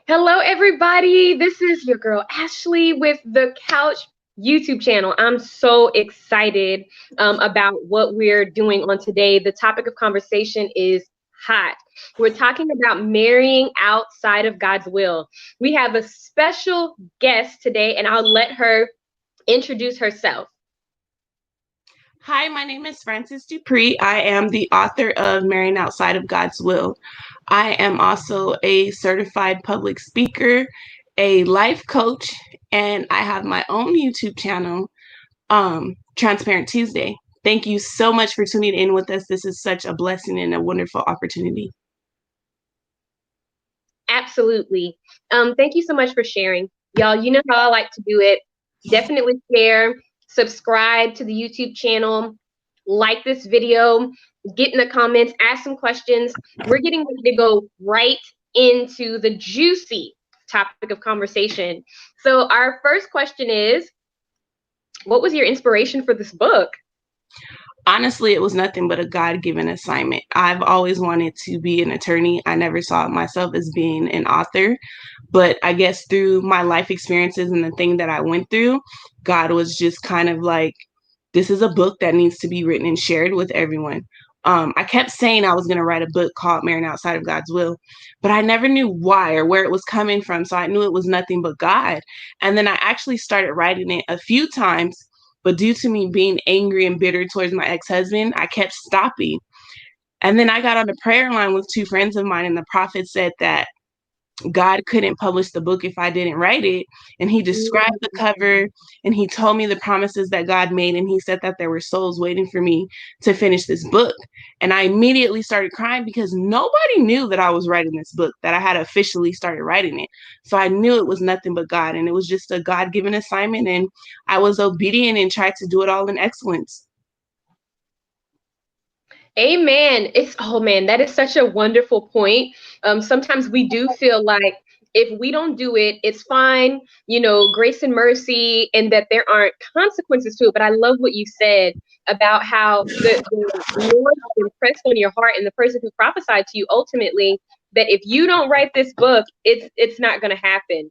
Hello, everybody. This is your girl Ashley with the Couch YouTube channel. I'm so excited about what we're doing on today. The topic of conversation is hot. We're talking about marrying outside of God's will. We have a special guest today, and I'll let her introduce herself. Hi, my name is Frances Dupree. I am the author of Marrying Outside of God's Will. I am also a certified public speaker, a life coach, and I have my own YouTube channel, Transparent Tuesday. Thank you so much for tuning in with us. This is such a blessing and a wonderful opportunity. Absolutely. Thank you so much for sharing. Y'all, you know how I like to do it. Definitely share, subscribe to the YouTube channel, like this video, get in the comments, ask some questions. We're getting ready to go right into the juicy topic of conversation. So, our first question is, what was your inspiration for this book? Honestly, it was nothing but a God-given assignment. I've always wanted to be an attorney. I never saw myself as being an author, but I guess through my life experiences and the thing that I went through, God was just kind of like, this is a book that needs to be written and shared with everyone. I kept saying I was going to write a book called Marrying Outside of God's Will, but I never knew why or where it was coming from. So I knew it was nothing but God. And then I actually started writing it a few times, but due to me being angry and bitter towards my ex-husband, I kept stopping. And then I got on the prayer line with two friends of mine, and the prophet said that God couldn't publish the book if I didn't write it. And he described the cover and he told me the promises that God made. And he said that there were souls waiting for me to finish this book. And I immediately started crying because nobody knew that I was writing this book, that I had officially started writing it. So I knew it was nothing but God. And it was just a God given assignment. And I was obedient and tried to do it all in excellence. Amen. It's oh man, that is such a wonderful point. Sometimes we do feel like if we don't do it, it's fine, grace and mercy, and that there aren't consequences to it. But I love what you said about how the Lord impressed on your heart and the person who prophesied to you ultimately that if you don't write this book, it's not going to happen,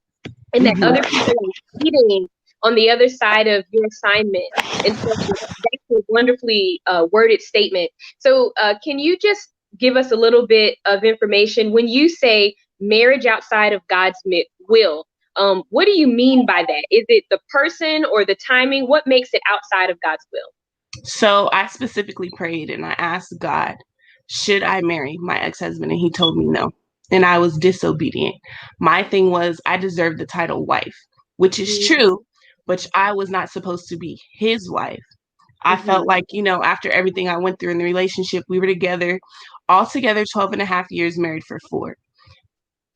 and that other Mhm. people are waiting on the other side of your assignment. And so that's a wonderfully worded statement. So, can you just give us a little bit of information when you say marriage outside of God's will? What do you mean by that? Is it the person or the timing? What makes it outside of God's will? So I specifically prayed and I asked God, should I marry my ex-husband? And he told me no. And I was disobedient. My thing was I deserved the title wife, which is true, but I was not supposed to be his wife. I Mm-hmm. felt like, after everything I went through in the relationship, we were together all together 12 and a half years, married for 4.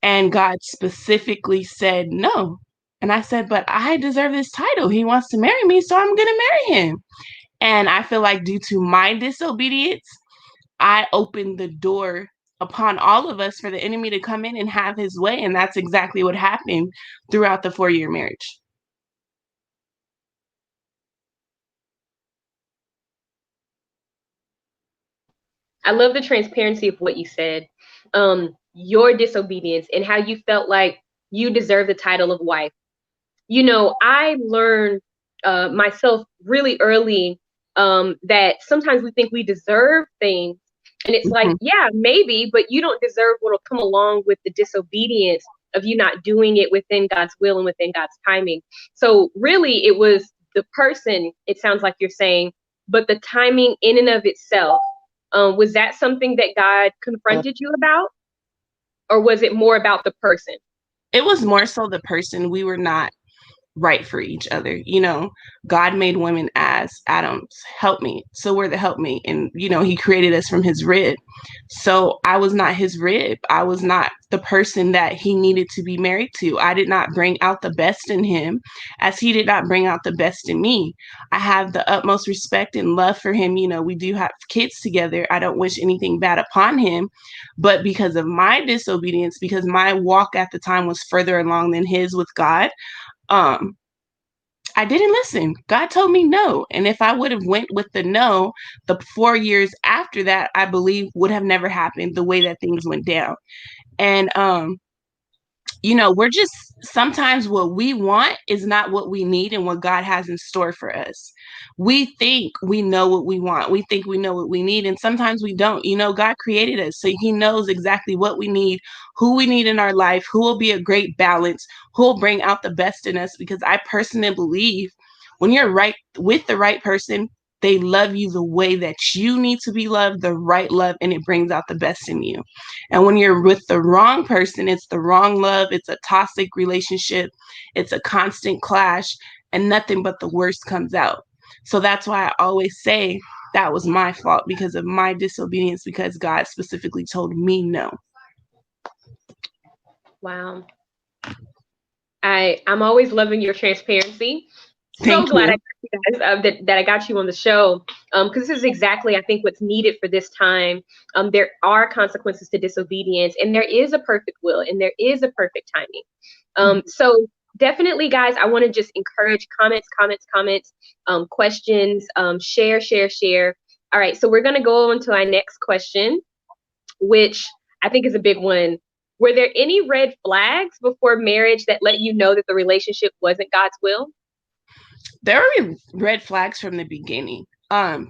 And God specifically said no. And I said, but I deserve this title. He wants to marry me, so I'm going to marry him. And I feel like due to my disobedience, I opened the door upon all of us for the enemy to come in and have his way. And that's exactly what happened throughout the 4-year marriage. I love the transparency of what you said. Your disobedience and how you felt like you deserve the title of wife. I learned myself really early that sometimes we think we deserve things. And it's like, Mhm. yeah, maybe, but you don't deserve what'll come along with the disobedience of you not doing it within God's will and within God's timing. So, really, it was the person, it sounds like you're saying, but the timing in and of itself. Was that something that God confronted you about? Or was it more about the person? It was more so the person. We were not right for each other. God made women as Adam's helpmate. So we're the helpmate. And, he created us from his rib. So I was not his rib. I was not the person that he needed to be married to. I did not bring out the best in him as he did not bring out the best in me. I have the utmost respect and love for him. We do have kids together. I don't wish anything bad upon him. But because of my disobedience, because my walk at the time was further along than his with God, um, I didn't listen. God told me no. And if I would have went with the no, the 4 years after that, I believe would have never happened the way that things went down. And we're just sometimes what we want is not what we need and what God has in store for us. We think we know what we want. We think we know what we need. And sometimes we don't. God created us. So he knows exactly what we need, who we need in our life, who will be a great balance, who will bring out the best in us. Because I personally believe when you're right with the right person, they love you the way that you need to be loved, the right love, and it brings out the best in you. And when you're with the wrong person, it's the wrong love, it's a toxic relationship, it's a constant clash, and nothing but the worst comes out. So that's why I always say that was my fault because of my disobedience, because God specifically told me no. Wow. I'm always loving your transparency. So Thank glad I you. got you guys, that I got you on the show, because this is exactly, I think, what's needed for this time. There are consequences to disobedience, and there is a perfect will, and there is a perfect timing. So definitely, guys, I want to just encourage comments, questions, share. All right, so we're going to go on to our next question, which I think is a big one. Were there any red flags before marriage that let you know that the relationship wasn't God's will? There were red flags from the beginning.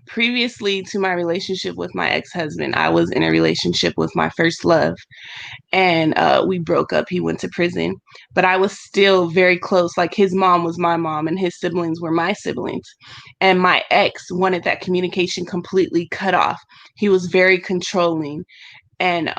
Previously to my relationship with my ex-husband, I was in a relationship with my first love, and we broke up. He went to prison, but I was still very close. Like his mom was my mom and his siblings were my siblings. And my ex wanted that communication completely cut off. He was very controlling, and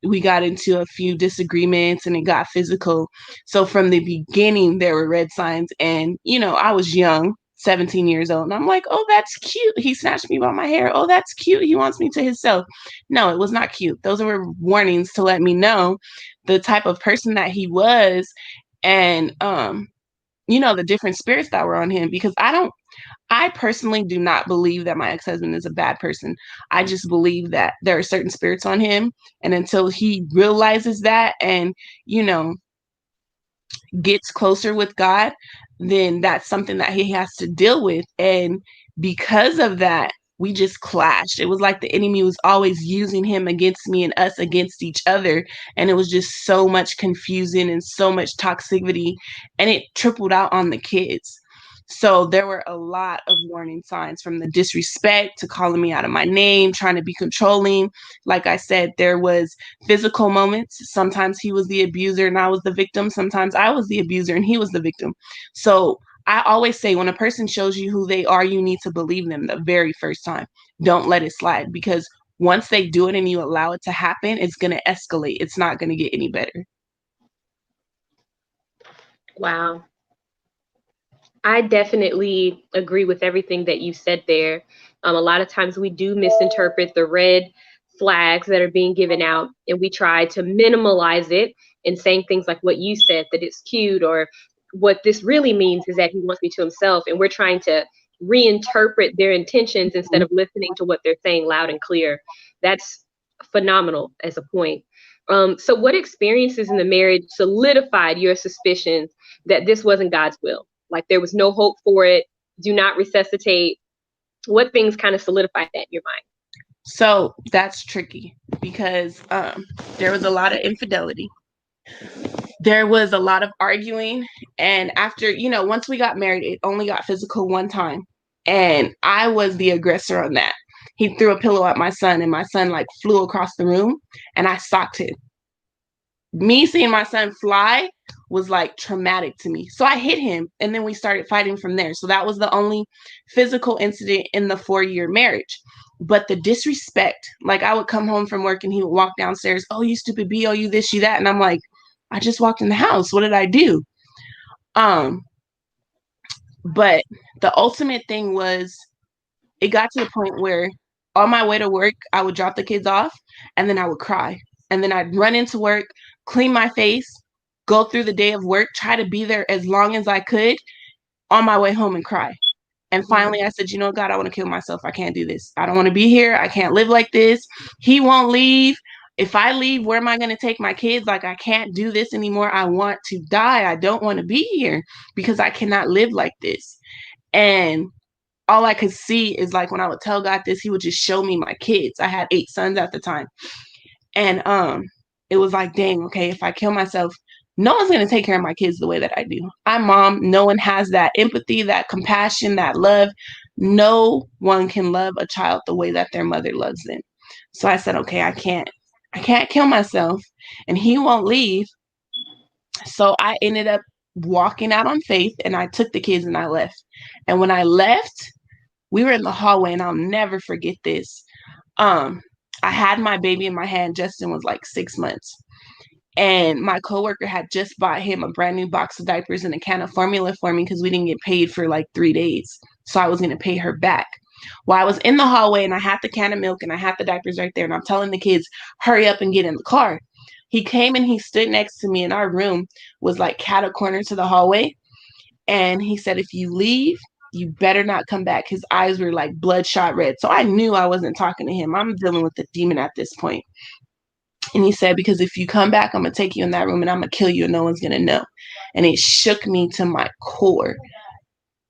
we got into a few disagreements and it got physical. So from the beginning there were red signs, and I was young, 17 years old, and I'm like, oh, that's cute, he snatched me by my hair, oh, that's cute, he wants me to himself. No, it was not cute. Those were warnings to let me know the type of person that he was, and the different spirits that were on him, because I personally do not believe that my ex-husband is a bad person. I just believe that there are certain spirits on him. And until he realizes that and, you know, gets closer with God, then that's something that he has to deal with. And because of that, we just clashed. It was like the enemy was always using him against me and us against each other. And it was just so much confusing and so much toxicity. And it tripled out on the kids. So there were a lot of warning signs, from the disrespect to calling me out of my name, trying to be controlling. Like I said, there was physical moments. Sometimes he was the abuser and I was the victim. Sometimes I was the abuser and he was the victim. So I always say, when a person shows you who they are, you need to believe them the very first time. Don't let it slide, because once they do it and you allow it to happen, it's going to escalate. It's not going to get any better. Wow. I definitely agree with everything that you said there. A lot of times we do misinterpret the red flags that are being given out, and we try to minimalize it and saying things like what you said, that it's cute, or what this really means is that he wants me to himself. And we're trying to reinterpret their intentions instead of listening to what they're saying loud and clear. That's phenomenal as a point. So, what experiences in the marriage solidified your suspicions that this wasn't God's will? Like there was no hope for it. Do not resuscitate. What things kind of solidified that in your mind? So that's tricky, because there was a lot of infidelity. There was a lot of arguing. And after, once we got married, it only got physical one time. And I was the aggressor on that. He threw a pillow at my son, and my son like flew across the room, and I socked him. Me seeing my son fly was like traumatic to me. So I hit him, and then we started fighting from there. So that was the only physical incident in the 4-year marriage. But the disrespect, like I would come home from work and he would walk downstairs, oh, you stupid B, oh, you this, you that. And I'm like, I just walked in the house. What did I do? Um, but the ultimate thing was, it got to the point where on my way to work, I would drop the kids off and then I would cry. And then I'd run into work, clean my face, go through the day of work, try to be there as long as I could, on my way home and cry. And finally I said, God, I want to kill myself. I can't do this. I don't want to be here. I can't live like this. He won't leave. If I leave, where am I going to take my kids? Like, I can't do this anymore. I want to die. I don't want to be here because I cannot live like this. And all I could see is, like, when I would tell God this, he would just show me my kids. I had 8 sons at the time. And it was like, dang, okay, if I kill myself, no one's going to take care of my kids the way that I do. I'm mom. No one has that empathy, that compassion, that love. No one can love a child the way that their mother loves them. So I said, okay, I can't kill myself, and he won't leave. So I ended up walking out on faith, and I took the kids and I left. And when I left, we were in the hallway, and I'll never forget this. I had my baby in my hand. Justin was like 6 months. And my coworker had just bought him a brand new box of diapers and a can of formula for me because we didn't get paid for like 3 days. So I was going to pay her back. Well, I was in the hallway and I had the can of milk and I had the diapers right there. And I'm telling the kids, hurry up and get in the car. He came and he stood next to me, and our room was like catty corner to the hallway. And he said, if you leave, you better not come back. His eyes were like bloodshot red. So I knew I wasn't talking to him. I'm dealing with the demon at this point. And he said, because if you come back, I'm going to take you in that room and I'm going to kill you and no one's going to know. And it shook me to my core.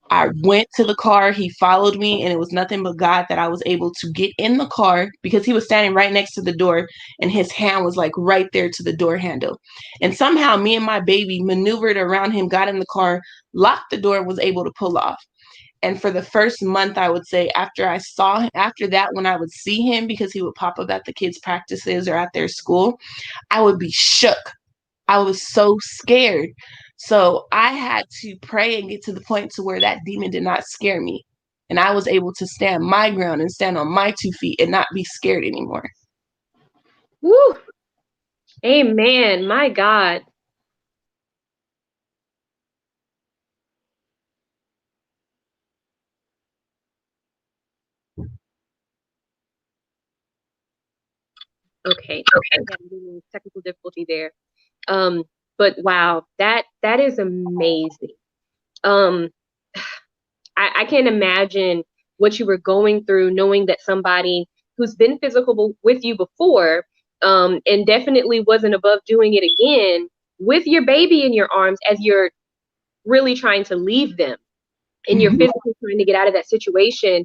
I went to the car. He followed me, and it was nothing but God that I was able to get in the car, because he was standing right next to the door and his hand was like right there to the door handle. And somehow me and my baby maneuvered around him, got in the car, locked the door, was able to pull off. And for the first month, I would say, after that, when I would see him, because he would pop up at the kids' practices or at their school, I would be shook. I was so scared. So I had to pray and get to the point to where that demon did not scare me. And I was able to stand my ground and stand on my 2 feet and not be scared anymore. Woo! Amen. My God. Okay. Technical difficulty there. But wow, that is amazing. I can't imagine what you were going through, knowing that somebody who's been physical with you before, and definitely wasn't above doing it again, with your baby in your arms as you're really trying to leave them, and you're physically trying to get out of that situation,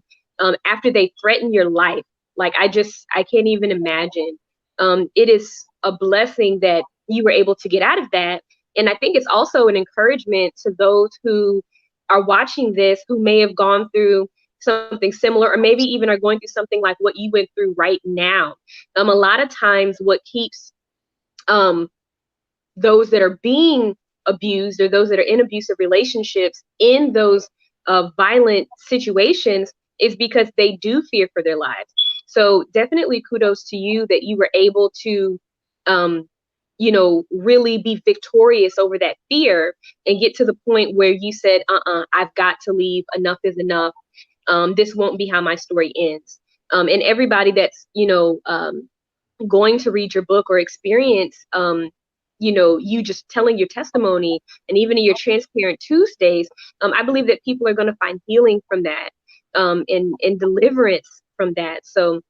after they threaten your life. Like, I can't even imagine. It is a blessing that you were able to get out of that. And I think it's also an encouragement to those who are watching this, who may have gone through something similar, or maybe even are going through something like what you went through right now. A lot of times what keeps those that are being abused, or those that are in abusive relationships, in those violent situations, is because they do fear for their lives. So definitely kudos to you that you were able to, really be victorious over that fear and get to the point where you said, I've got to leave. Enough is enough. This won't be how my story ends. And everybody that's, going to read your book or experience, you just telling your testimony, and even in your Transparent Tuesdays, I believe that people are going to find healing from that, and deliverance from that. So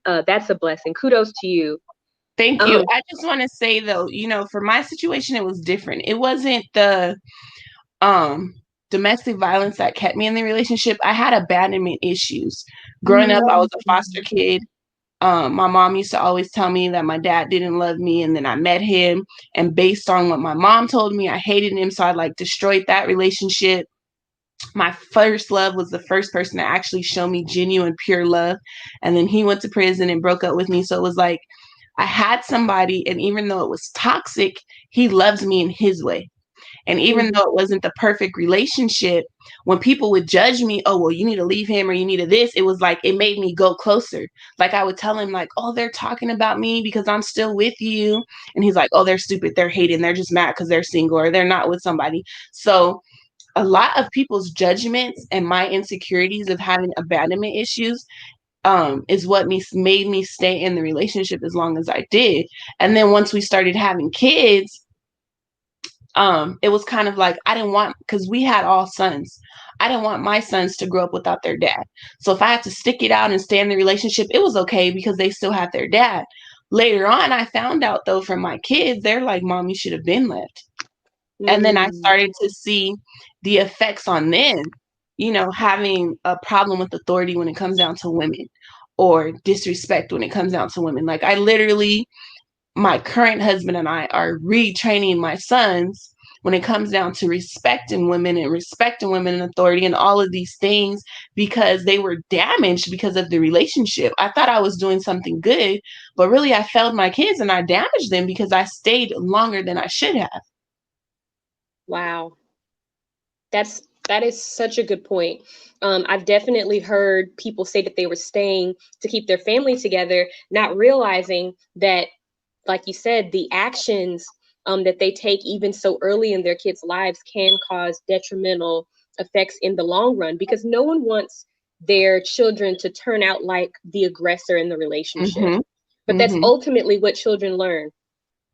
that's a blessing. Kudos to you. Thank you. I just want to say, though, for my situation, it was different. It wasn't the domestic violence that kept me in the relationship. I had abandonment issues. Growing up, I was a foster kid. My mom used to always tell me that my dad didn't love me, and then I met him, and based on what my mom told me, I hated him, so I destroyed that relationship. My first love was the first person to actually show me genuine, pure love, and then he went to prison and broke up with me. So it was like I had somebody, and even though it was toxic, he loves me in his way. And even though it wasn't the perfect relationship, when people would judge me, oh, well, you need to leave him, or you need to this, it was like, it made me go closer. Like, I would tell him, like, oh, they're talking about me because I'm still with you. And he's like, oh, they're stupid. They're hating. They're just mad because they're single, or they're not with somebody. So a lot of people's judgments and my insecurities of having abandonment issues is what made me stay in the relationship as long as I did. And then once we started having kids, it was kind of like, I didn't want, because we had all sons, I didn't want my sons to grow up without their dad. So if I had to stick it out and stay in the relationship, it was okay because they still had their dad. Later on, I found out, though, from my kids, they're like, Mom, you should have been left. And then I started to see the effects on them, having a problem with authority when it comes down to women, or disrespect when it comes down to women. Like, I literally my current husband and I are retraining my sons when it comes down to respecting women and respecting women in authority and all of these things, because they were damaged because of the relationship. I thought I was doing something good, but really I failed my kids and I damaged them because I stayed longer than I should have. Wow. That is such a good point. I've definitely heard people say that they were staying to keep their family together, not realizing that, like you said, the actions that they take even so early in their kids' lives can cause detrimental effects in the long run, because no one wants their children to turn out like the aggressor in the relationship. Mm-hmm. But that's Mm-hmm. ultimately what children learn.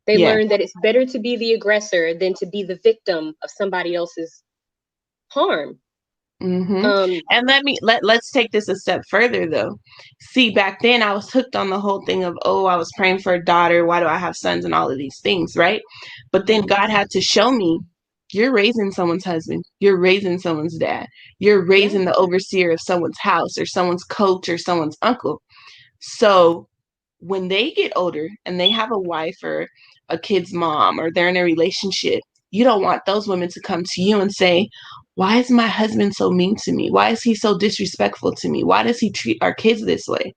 They Yeah. learn that it's better to be the aggressor than to be the victim of somebody else's harm. Mm-hmm. Um, And let's take this a step further though. See, back then I was hooked on the whole thing of, oh, I was praying for a daughter, why do I have sons, and all of these things, right? But then mhm. God had to show me, you're raising someone's husband, you're raising someone's dad, you're Yeah, raising the overseer of someone's house or someone's coach or someone's uncle. So when they get older and they have a wife or a kid's mom or they're in a relationship, you don't want those women to come to you and say, why is my husband so mean to me? Why is he so disrespectful to me? Why does he treat our kids this way?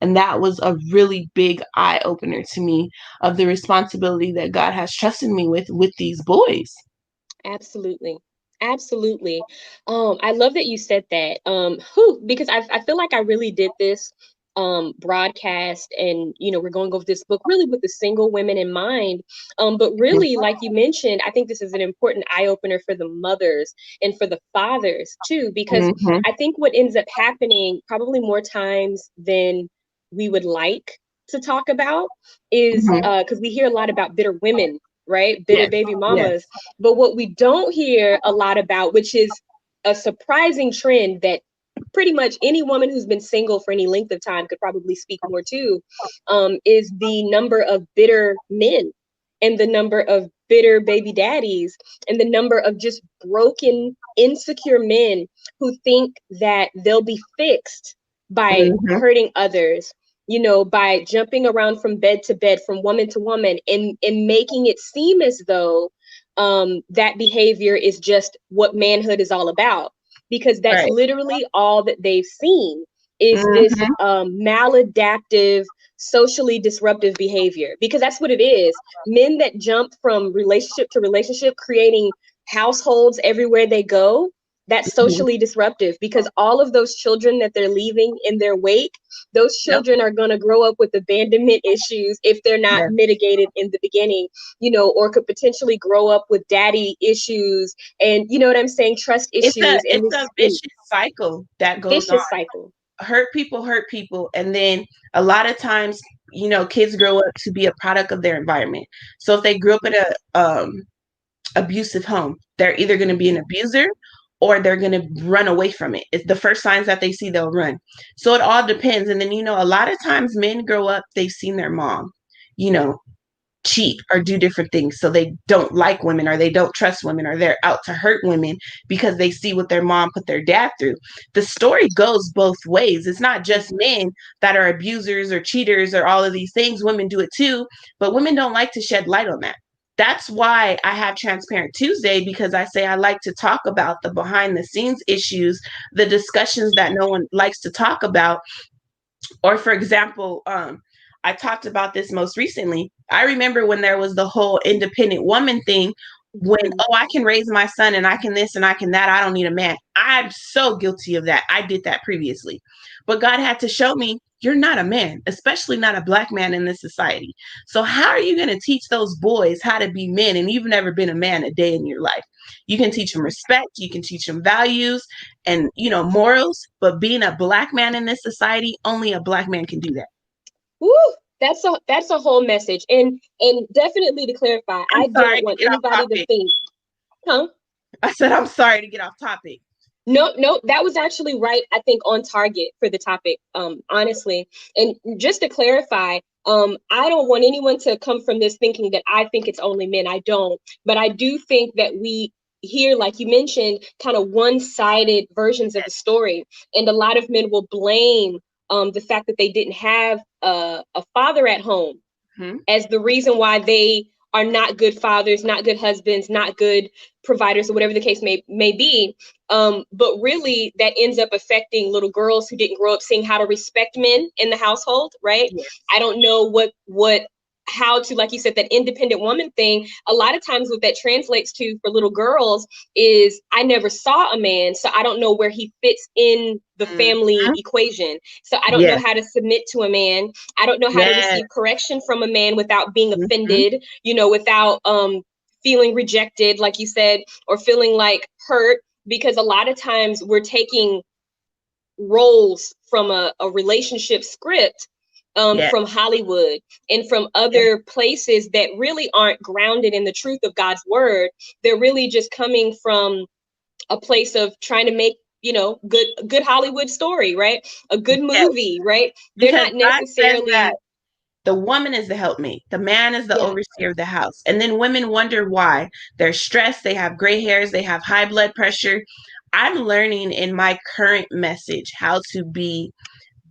And that was a really big eye opener to me of the responsibility that God has trusted me with these boys. absolutely. Absolutely. I love that you said that. Because I feel like I really did this broadcast, and we're going over this book really with the single women in mind. But really, like you mentioned, I think this is an important eye opener for the mothers and for the fathers too, because Mm-hmm. I think what ends up happening probably more times than we would like to talk about is Mm-hmm. because we hear a lot about bitter women, right? Bitter Yes. baby Yes. mamas. But what we don't hear a lot about, which is a surprising trend that pretty much any woman who's been single for any length of time could probably speak more to, is the number of bitter men and the number of bitter baby daddies and the number of just broken, insecure men who think that they'll be fixed by Mm-hmm. hurting others, by jumping around from bed to bed, from woman to woman, and making it seem as though that behavior is just what manhood is all about, because that's Right. literally all that they've seen is this Mm-hmm. maladaptive, socially disruptive behavior, because that's what it is. Men that jump from relationship to relationship, creating households everywhere they go, that's Mm-hmm. socially disruptive, because all of those children that they're leaving in their wake, those Yep. children are going to grow up with abandonment issues if they're not Yes. mitigated in the beginning, or could potentially grow up with daddy issues, and you know what I'm saying, trust It's a issues, and it's this a vicious cycle that goes on. vicious cycle. Hurt people, and then a lot of times, kids grow up to be a product of their environment. So if they grew up in a abusive home, they're either going to be an abuser or they're going to run away from it. It's the first signs that they see, they'll run. So it all depends. And then, a lot of times men grow up, they've seen their mom, you know cheat or do different things, so they don't like women or they don't trust women or they're out to hurt women because they see what their mom put their dad through. The story goes both ways. It's not just men that are abusers or cheaters or all of these things. Women do it too, but women don't like to shed light on that. That's why I have Transparent Tuesday, because I say I like to talk about the behind the scenes issues, the discussions that no one likes to talk about. Or for example, I talked about this most recently. I remember when there was the whole independent woman thing, when, Mhm. oh, I can raise my son and I can this and I can that, I don't need a man. I'm so guilty of that. I did that previously. But God had to show me, you're not a man, especially not a Black man in this society. So how are you going to teach those boys how to be men, and you've never been a man a day in your life? You can teach them respect, you can teach them values and, morals, but being a Black man in this society, only a Black man can do that. Woo! That's a whole message, and definitely to clarify, I'm I sorry don't to want get off anybody to topic. think, huh? I said I'm sorry to get off topic. No, no, that was actually right, I think, on target for the topic, honestly. And just to clarify, I don't want anyone to come from this thinking that I think it's only men. I don't. But I do think that we hear, like you mentioned, kind of one-sided versions of the story. And a lot of men will blame the fact that they didn't have a father at home as the reason why they are not good fathers, not good husbands, not good providers, or whatever the case may be. But really, that ends up affecting little girls who didn't grow up seeing how to respect men in the household, right? Yes. I don't know how to, like you said, that independent woman thing. A lot of times what that translates to for little girls is, I never saw a man, so I don't know where he fits in the family equation. So I don't know how to submit to a man. I don't know how to receive correction from a man without being offended, without feeling rejected, like you said, or feeling like hurt, because a lot of times we're taking roles from a relationship script, from Hollywood and from other places that really aren't grounded in the truth of God's word. They're really just coming from a place of trying to make, good Hollywood story, right? A good movie, right? They're Because not necessarily. The woman is the helpmate. The man is the overseer of the house. And then women wonder why. They're stressed. They have gray hairs. They have high blood pressure. I'm learning in my current message how to be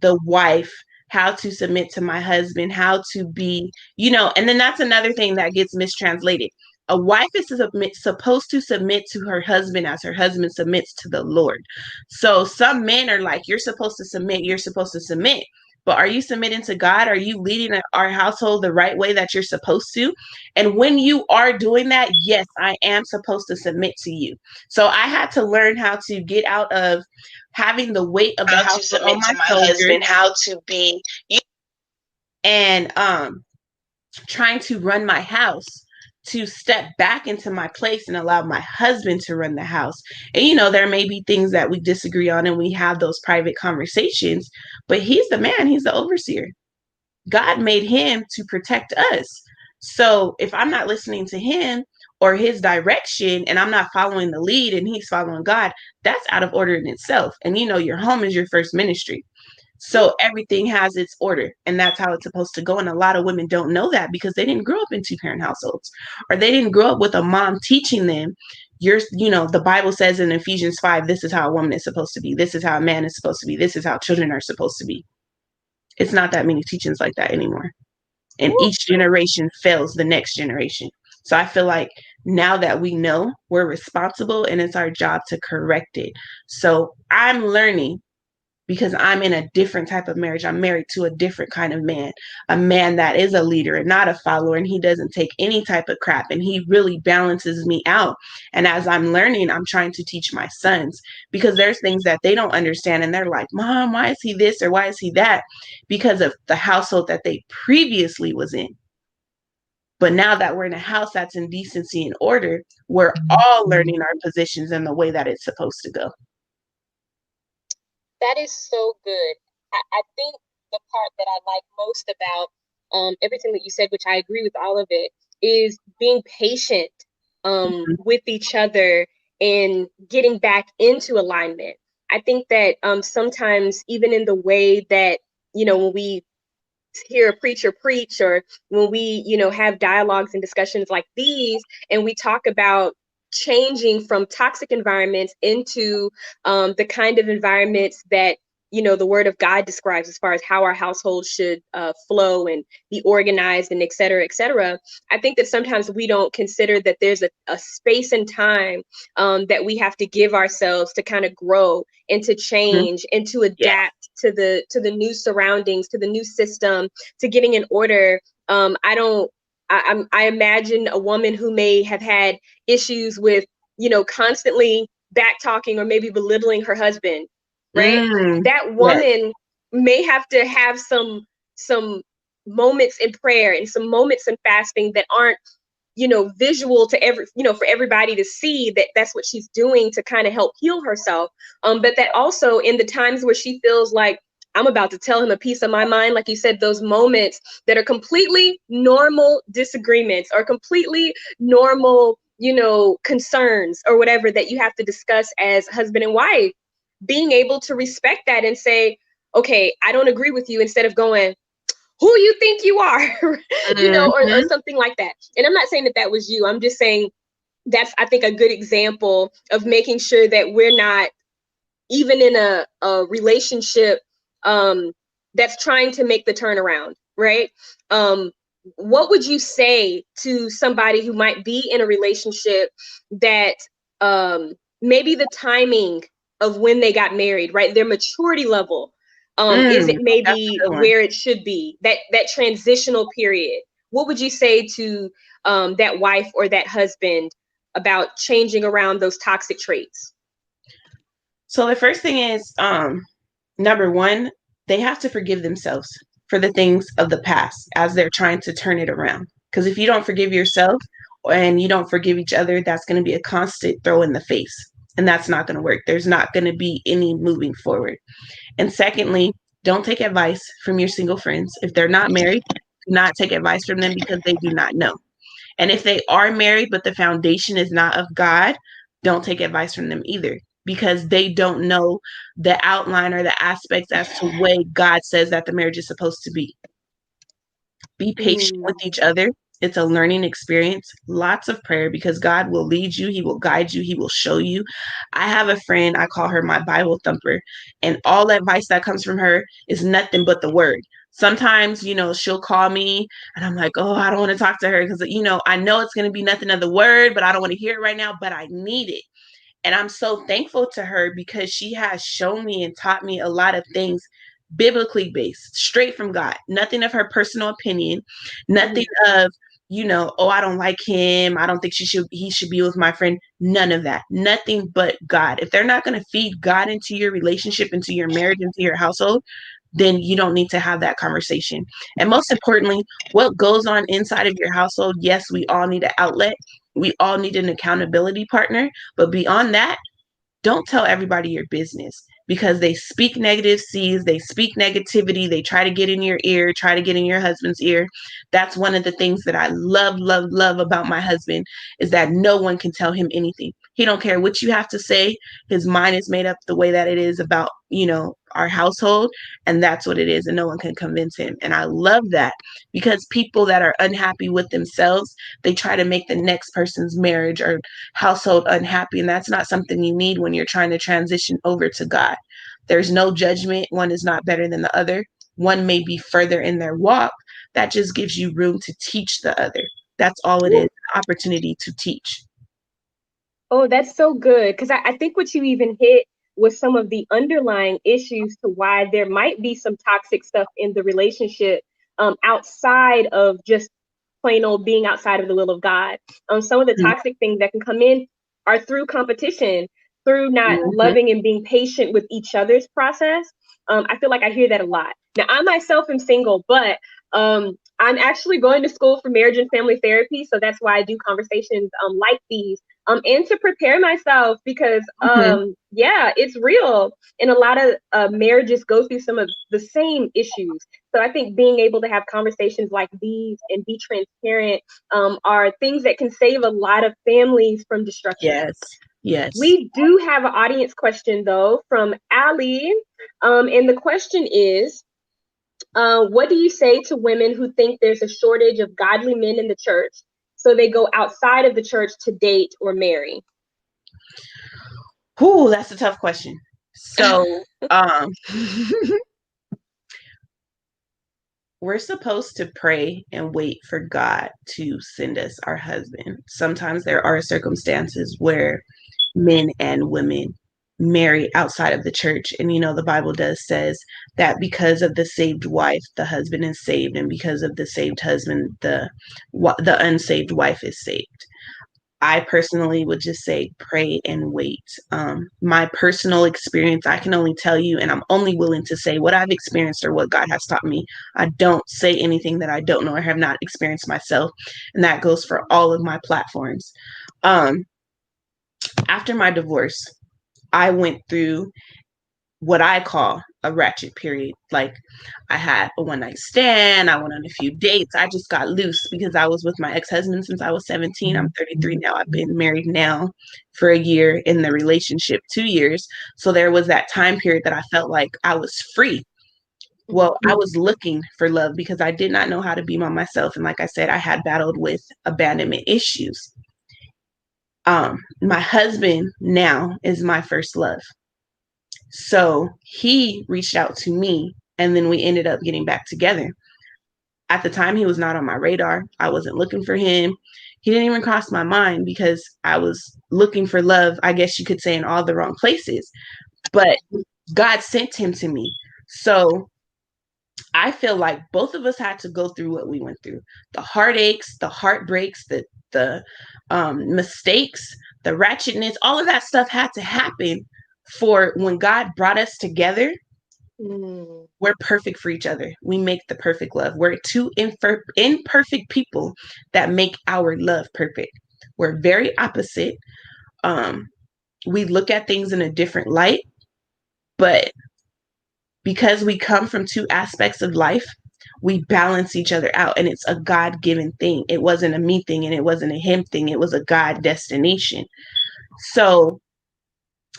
the wife, how to submit to my husband, how to be, and then that's another thing that gets mistranslated. A wife is supposed to submit to her husband as her husband submits to the Lord. So some men are like, you're supposed to submit, you're supposed to submit. But are you submitting to God? Are you leading our household the right way that you're supposed to? And when you are doing that, yes, I am supposed to submit to you. So I had to learn how to get out of having the weight of the house on my shoulders, how to be, and trying to run my house, to step back into my place and allow my husband to run the house. And there may be things that we disagree on, and we have those private conversations, but he's the man, he's the overseer. God made him to protect us. So if I'm not listening to him or his direction, and I'm not following the lead and he's following God, that's out of order in itself. And your home is your first ministry. So everything has its order, and that's how it's supposed to go. And a lot of women don't know that because they didn't grow up in 2-parent households, or they didn't grow up with a mom teaching them. The Bible says in Ephesians 5, this is how a woman is supposed to be. This is how a man is supposed to be. This is how children are supposed to be. It's not that many teachings like that anymore. And each generation fails the next generation. So I feel like now that we know, we're responsible, and it's our job to correct it. So I'm learning, because I'm in a different type of marriage. I'm married to a different kind of man, a man that is a leader and not a follower, and he doesn't take any type of crap, and he really balances me out. And as I'm learning, I'm trying to teach my sons, because there's things that they don't understand, and they're like, Mom, why is he this or why is he that? Because of the household that they previously was in. But now that we're in a house that's in decency and order, we're all learning our positions in the way that it's supposed to go. That is so good. I think the part that I like most about everything that you said, which I agree with all of it, is being patient with each other and getting back into alignment. I think that sometimes, even in the way that, when we hear a preacher preach, or when we, have dialogues and discussions like these, and we talk about changing from toxic environments into the kind of environments that the word of God describes, as far as how our household should flow and be organized, and et cetera, et cetera. I think that sometimes we don't consider that there's a space and time that we have to give ourselves to kind of grow and to change and to adapt to the new surroundings, to the new system, to getting in order. I imagine a woman who may have had issues with, constantly back talking or maybe belittling her husband, right? That woman may have to have some moments in prayer and some moments in fasting that aren't, visual to for everybody to see that that's what she's doing to kind of help heal herself. But that also, in the times where she feels like, I'm about to tell him a piece of my mind, like you said, those moments that are completely normal disagreements or completely normal, concerns or whatever that you have to discuss as husband and wife, being able to respect that and say, okay, I don't agree with you, instead of going, who you think you are, or something like that. And I'm not saying that was you. I'm just saying that's, I think, a good example of making sure that we're not, even in a relationship that's trying to make the turnaround, right? what would you say to somebody who might be in a relationship that maybe the timing of when they got married, right? Their maturity level isn't That's maybe a good one. where it should be. That transitional period. What would you say to that wife or that husband about changing around those toxic traits? So the first thing is, number one, they have to forgive themselves for the things of the past as they're trying to turn it around. Because if you don't forgive yourself and you don't forgive each other, that's going to be a constant throw in the face. And that's not going to work. There's not going to be any moving forward. And secondly, don't take advice from your single friends. If they're not married, do not take advice from them because they do not know. And if they are married, but the foundation is not of God, don't take advice from them either because they don't know the outline or the aspects as to way God says that the marriage is supposed to be. Be patient with each other. It's a learning experience. Lots of prayer because God will lead you. He will guide you. He will show you. I have a friend, I call her my Bible thumper, and all advice that comes from her is nothing but the word. Sometimes, she'll call me and I'm like, oh, I don't want to talk to her because, I know it's going to be nothing of the word, but I don't want to hear it right now, but I need it. And I'm so thankful to her because she has shown me and taught me a lot of things biblically based, straight from God. Nothing of her personal opinion, nothing of, oh, I don't like him. I don't think he should be with my friend. None of that. Nothing but God. If they're not going to feed God into your relationship, into your marriage, into your household, then you don't need to have that conversation. And most importantly, what goes on inside of your household, yes, we all need an outlet. We all need an accountability partner. But beyond that, don't tell everybody your business because they speak negative seeds, they speak negativity, they try to get in your ear, try to get in your husband's ear. That's one of the things that I love, love, love about my husband is that no one can tell him anything. He don't care what you have to say. His mind is made up the way that it is about, our household, and that's what it is, and no one can convince him. And I love that because people that are unhappy with themselves, they try to make the next person's marriage or household unhappy. And that's not something you need when you're trying to transition over to God. There's no judgment. One is not better than the other. One may be further in their walk. That just gives you room to teach the other. That's all it is, an opportunity to teach. Oh, that's so good. Because I think what you even hit was some of the underlying issues to why there might be some toxic stuff in the relationship outside of just plain old being outside of the will of God. Some of the toxic things that can come in are through competition, through not loving and being patient with each other's process. I feel like I hear that a lot. Now, I myself am single, but I'm actually going to school for marriage and family therapy. So that's why I do conversations like these. And to prepare myself because yeah, it's real, and a lot of marriages go through some of the same issues. So I think being able to have conversations like these and be transparent are things that can save a lot of families from destruction. Yes. We do have an audience question though from Ali, and the question is, what do you say to women who think there's a shortage of godly men in the church, so they go outside of the church to date or marry? Ooh, that's a tough question. So, we're supposed to pray and wait for God to send us our husband. Sometimes there are circumstances where men and women marry outside of the church. And, the Bible does says that because of the saved wife, the husband is saved. And because of the saved husband, the unsaved wife is saved. I personally would just say pray and wait. My personal experience, I can only tell you, and I'm only willing to say what I've experienced or what God has taught me. I don't say anything that I don't know or have not experienced myself. And that goes for all of my platforms. After my divorce, I went through what I call a ratchet period. Like I had a one night stand. I went on a few dates. I just got loose because I was with my ex-husband since I was 17. I'm 33 now. I've been married now for a year, in the relationship 2 years. So there was that time period that I felt like I was free. Well, I was looking for love because I did not know how to be by myself. And like I said, I had battled with abandonment issues. My husband now is my first love. So he reached out to me and then we ended up getting back together. At the time, he was not on my radar. I wasn't looking for him. He didn't even cross my mind because I was looking for love, I guess you could say, in all the wrong places. But God sent him to me. So I feel like both of us had to go through what we went through. The heartaches, the heartbreaks, the mistakes, the ratchetness, all of that stuff had to happen for when God brought us together. We're perfect for each other. We make the perfect love. We're two imperfect people that make our love perfect. We're very opposite. We look at things in a different light, but because we come from two aspects of life, we balance each other out, and it's a God-given thing. It wasn't a me thing, and it wasn't a him thing. It was a God destination. So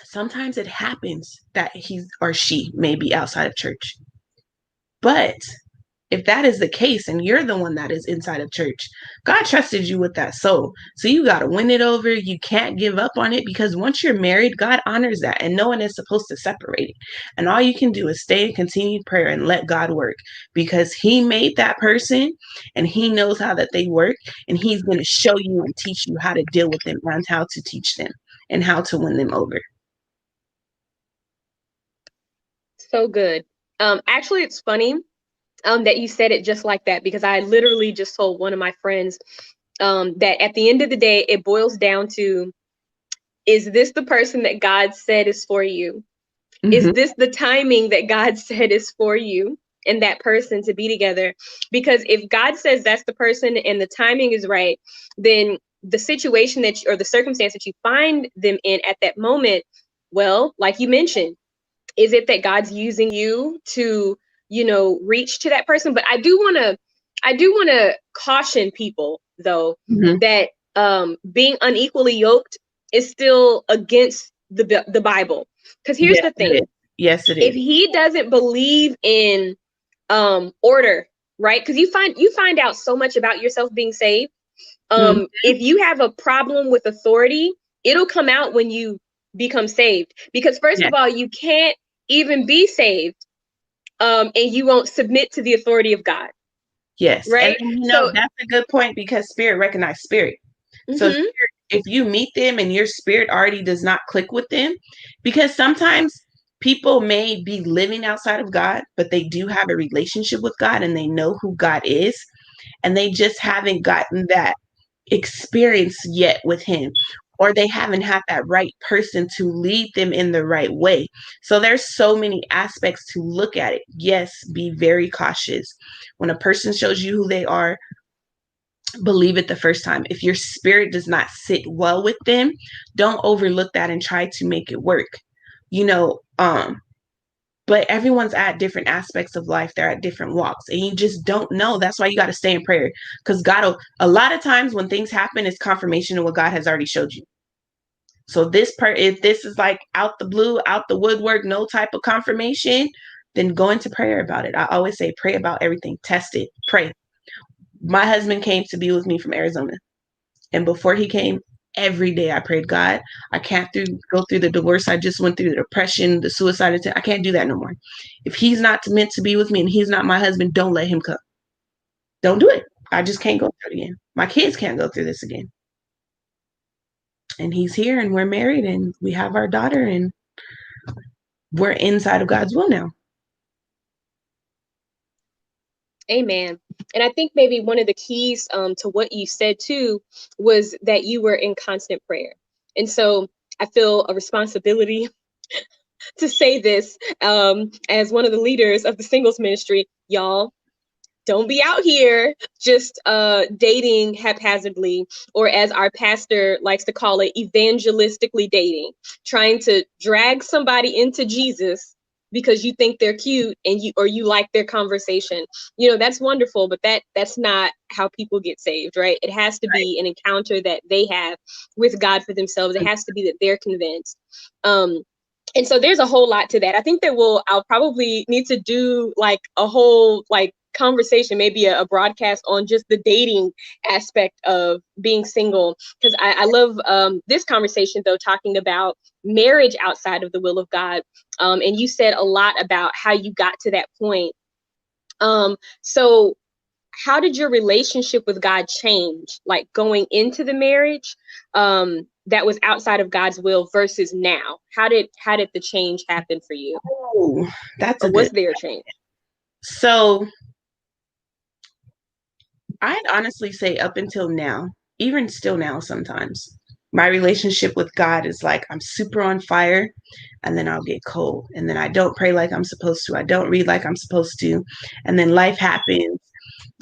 sometimes it happens that he or she may be outside of church. But if that is the case and you're the one that is inside of church, God trusted you with that soul. So you got to win it over. You can't give up on it, because once you're married, God honors that, and no one is supposed to separate it. And all you can do is stay in continued prayer and let God work, because he made that person and he knows how that they work, and he's going to show you and teach you how to deal with them and how to teach them and how to win them over. So good. Actually, it's funny that you said it just like that, because I literally just told one of my friends that at the end of the day, it boils down to, is this the person that God said is for you? Mm-hmm. Is this the timing that God said is for you and that person to be together? Because if God says that's the person and the timing is right, then the situation that or the circumstance that you find them in at that moment, well, like you mentioned, is it that God's using you to, reach to that person? But I do want to caution people, though, that being unequally yoked is still against the Bible. Because here's the thing. Yes, it is. If he doesn't believe in order, right? Because you find out so much about yourself being saved. If you have a problem with authority, it'll come out when you become saved. Because first of all, you can't even be saved and you won't submit to the authority of God. Yes. Right. And so that's a good point, because spirit recognizes spirit. So if you meet them and your spirit already does not click with them, because sometimes people may be living outside of God, but they do have a relationship with God and they know who God is, and they just haven't gotten that experience yet with him, or they haven't had that right person to lead them in the right way. So there's so many aspects to look at it. Yes, be very cautious. When a person shows you who they are, believe it the first time. If your spirit does not sit well with them, don't overlook that and try to make it work. But everyone's at different aspects of life. They're at different walks, and you just don't know. That's why you got to stay in prayer, because a lot of times when things happen, it's confirmation of what God has already showed you. So if this is like out the blue, out the woodwork, no type of confirmation, then go into prayer about it. I always say, pray about everything, test it, pray. My husband came to be with me from Arizona, and before he came, every day I prayed, God, I can't go through the divorce I just went through, the depression, the suicide attempt. I can't do that no more. If he's not meant to be with me and he's not my husband, don't let him come. Don't do it. I just can't go through it again. My kids can't go through this again. And he's here, and we're married, and we have our daughter, and we're inside of God's will now. Amen. And I think maybe one of the keys to what you said too was that you were in constant prayer. And so I feel a responsibility to say this as one of the leaders of the singles ministry. Y'all, don't be out here just dating haphazardly, or as our pastor likes to call it, evangelistically dating, trying to drag somebody into Jesus because you think they're cute and you like their conversation. That's wonderful, but that's not how people get saved, right? It has to be an encounter that they have with God for themselves. It has to be that they're convinced. And so there's a whole lot to that. I think that I'll probably need to do like a whole conversation, maybe a broadcast on just the dating aspect of being single, because I love this conversation, though, talking about marriage outside of the will of God. And you said a lot about how you got to that point. So how did your relationship with God change, like going into the marriage that was outside of God's will versus now? How did the change happen for you? Oh, that's or a was good. there a change? So I'd honestly say up until now, even still now sometimes, my relationship with God is like I'm super on fire and then I'll get cold. And then I don't pray like I'm supposed to. I don't read like I'm supposed to. And then life happens.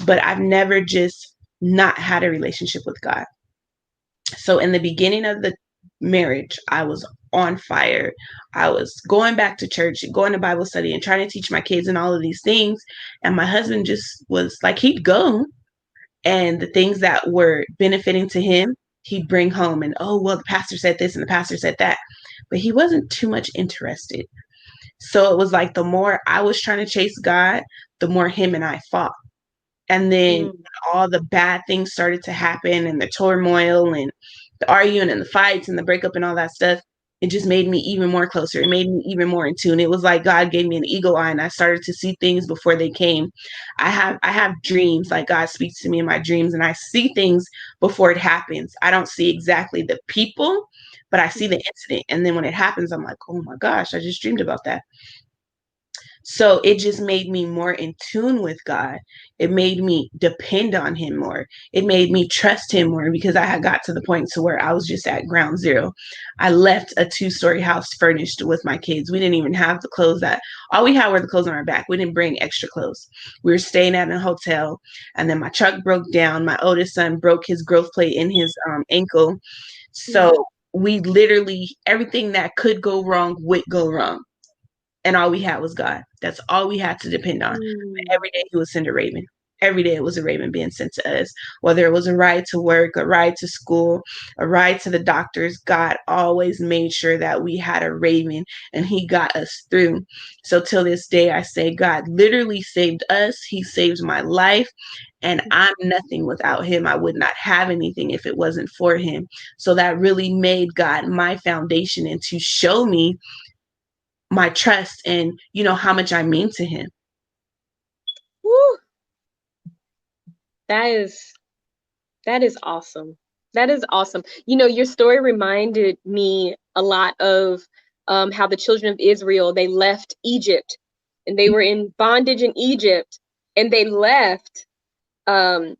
But I've never just not had a relationship with God. So in the beginning of the marriage, I was on fire. I was going back to church, going to Bible study and trying to teach my kids and all of these things. And my husband just was like, he'd go, and the things that were benefiting to him, he'd bring home and, oh, well, the pastor said this and the pastor said that. But he wasn't too much interested. So it was like the more I was trying to chase God, the more him and I fought. And then all the bad things started to happen and the turmoil and the arguing and the fights and the breakup and all that stuff. It just made me even more closer. It made me even more in tune. It was like God gave me an eagle eye and I started to see things before they came. I have dreams, like God speaks to me in my dreams and I see things before it happens. I don't see exactly the people, but I see the incident. And then when it happens, I'm like, oh my gosh, I just dreamed about that. So it just made me more in tune with God. It made me depend on him more. It made me trust him more because I had got to the point to where I was just at ground zero. I left a 2-story house furnished with my kids. We didn't even have the clothes that all we had were the clothes on our back. We didn't bring extra clothes. We were staying at a hotel and then my truck broke down. My oldest son broke his growth plate in his ankle. So we literally, everything that could go wrong would go wrong. And all we had was God. That's all we had to depend on. But every day he would send a raven. Every day it was a raven being sent to us. Whether it was a ride to work, a ride to school, a ride to the doctors, God always made sure that we had a raven and he got us through. So till this day, I say God literally saved us. He saved my life. And I'm nothing without him. I would not have anything if it wasn't for him. So that really made God my foundation and to show me my trust and how much I mean to him. Woo. That is awesome. That is awesome. Your story reminded me a lot of how the children of Israel, they left Egypt and they were in bondage in Egypt and they left and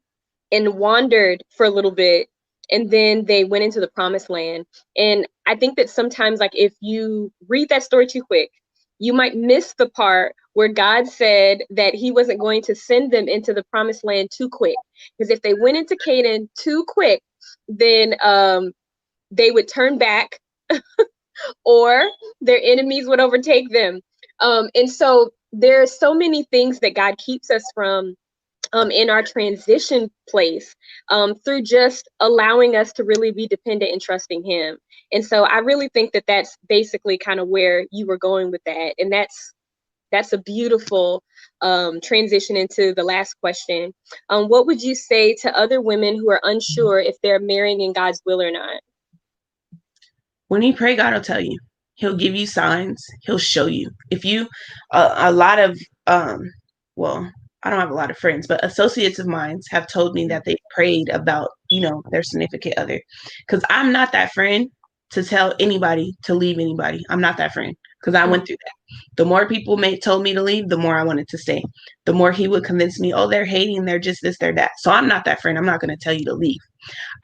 wandered for a little bit and then they went into the promised land. And I think that sometimes, like, if you read that story too quick, you might miss the part where God said that he wasn't going to send them into the promised land too quick. Because if they went into Canaan too quick, then they would turn back or their enemies would overtake them. And so there are so many things that God keeps us from in our transition place through just allowing us to really be dependent and trusting him. And so I really think that that's basically kind of where you were going with that. And that's a beautiful transition into the last question. What would you say to other women who are unsure if they're marrying in God's will or not? When you pray, God will tell you. He'll give you signs. He'll show you. If you, a lot of, well, I don't have a lot of friends, but associates of mine have told me that they prayed about, their significant other. Because I'm not that friend to tell anybody to leave anybody. I'm not that friend because I went through that. The more people told me to leave, the more I wanted to stay. The more he would convince me, oh, they're hating, they're just this, they're that. So I'm not that friend. I'm not going to tell you to leave.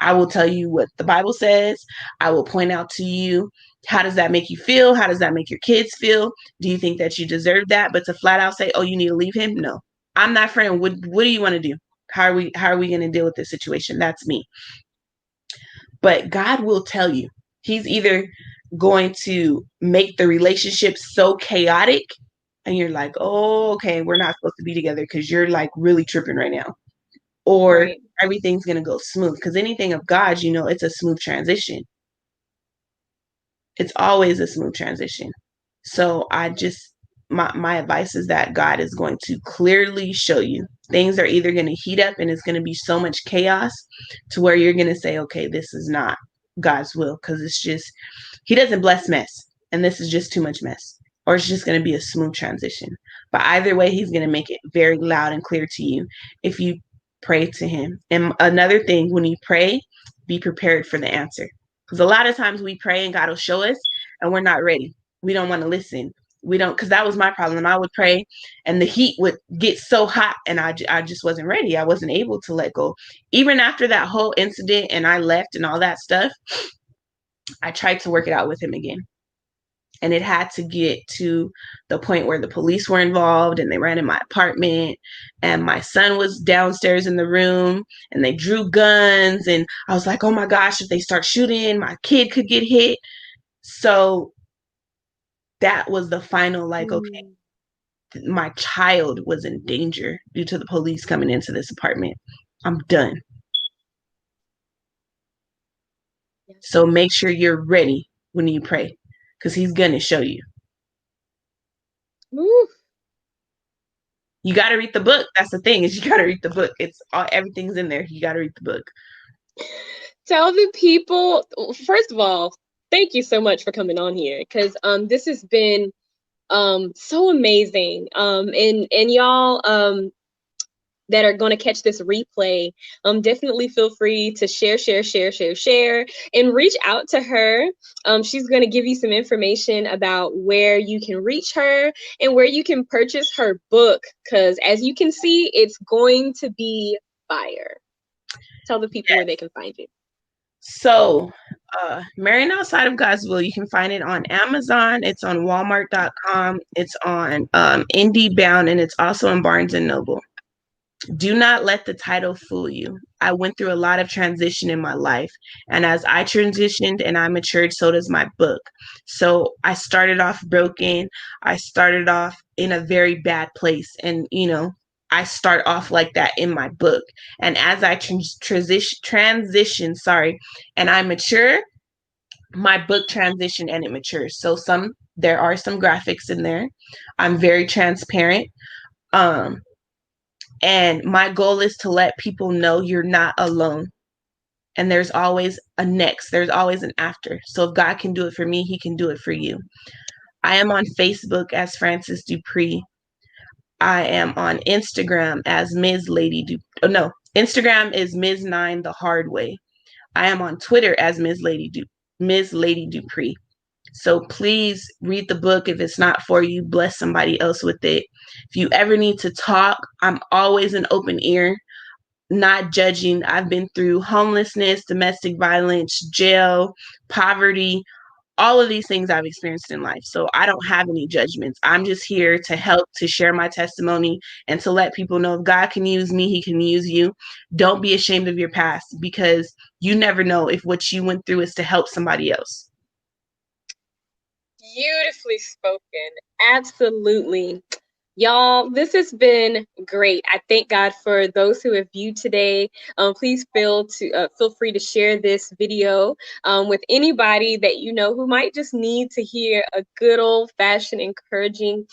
I will tell you what the Bible says. I will point out to you, how does that make you feel? How does that make your kids feel? Do you think that you deserve that? But to flat out say, oh, you need to leave him? No, I'm not friend. What do you want to do? How are we going to deal with this situation? That's me. But God will tell you. He's either going to make the relationship so chaotic and you're like, oh, okay, we're not supposed to be together because you're like really tripping right now. Or everything's going to go smooth, because anything of God, it's a smooth transition. It's always a smooth transition. So my advice is that God is going to clearly show you. Things are either going to heat up and it's going to be so much chaos to where you're going to say, okay, this is not God's will, because it's just, he doesn't bless mess. And this is just too much mess. Or it's just going to be a smooth transition. But either way, he's going to make it very loud and clear to you. If you pray to him. And another thing, when you pray, be prepared for the answer. Because a lot of times we pray and God will show us and we're not ready. We don't want to listen. We don't, because that was my problem. I would pray and the heat would get so hot and I just wasn't ready. I wasn't able to let go. Even after that whole incident and I left and all that stuff, I tried to work it out with him again. And it had to get to the point where the police were involved and they ran in my apartment and my son was downstairs in the room and they drew guns. And I was like, oh my gosh, if they start shooting, my kid could get hit. So that was the final, like, okay, my child was in danger due to the police coming into this apartment. I'm done. So make sure you're ready when you pray, because he's going to show you. Woo. You got to read the book. That's the thing, is you got to read the book. It's all, everything's in there. You got to read the book. Tell the people, first of all, thank you so much for coming on here, because this has been so amazing. And y'all that are going to catch this replay, definitely feel free to share, and reach out to her. She's going to give you some information about where you can reach her and where you can purchase her book, because as you can see, it's going to be fire. Tell the people where they can find you. So, Marrying Outside of God's Will, you can find it on Amazon. It's on Walmart.com. It's on IndieBound, and it's also on Barnes and Noble. Do not let the title fool you. I went through a lot of transition in my life. And as I transitioned and I matured, so does my book. So I started off broken. I started off in a very bad place. And, you know, I start off like that in my book. And as I transition, and I mature, my book transition and it matures. So there are some graphics in there. I'm very transparent. And my goal is to let people know you're not alone. And there's always a next, there's always an after. So if God can do it for me, he can do it for you. I am on Facebook as Frances Dupree. I am on Instagram as Ms. Lady Dupree. Oh, no, Instagram is Ms. 9 the Hard Way. I am on Twitter as Ms. Lady Dupree. So please read the book. If it's not for you, bless somebody else with it. If you ever need to talk, I'm always an open ear, not judging. I've been through homelessness, domestic violence, jail, poverty, all of these things I've experienced in life. So I don't have any judgments. I'm just here to help, to share my testimony, and to let people know if God can use me, he can use you. Don't be ashamed of your past, because you never know if what you went through is to help somebody else. Beautifully spoken. Absolutely. Y'all, this has been great. I thank God for those who have viewed today. Please feel free to share this video with anybody that you know who might just need to hear a good old-fashioned encouraging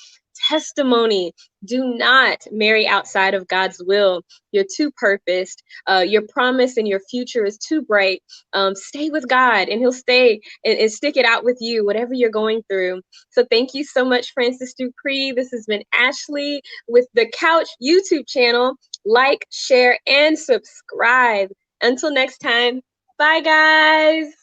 testimony. Do not marry outside of God's will. You're too purposed. Your promise and your future is too bright. Stay with God, and he'll stay and stick it out with you, whatever you're going through. So thank you so much, Frances Dupree. This has been Ashley with the Couch YouTube channel. Like, share, and subscribe. Until next time, bye, guys.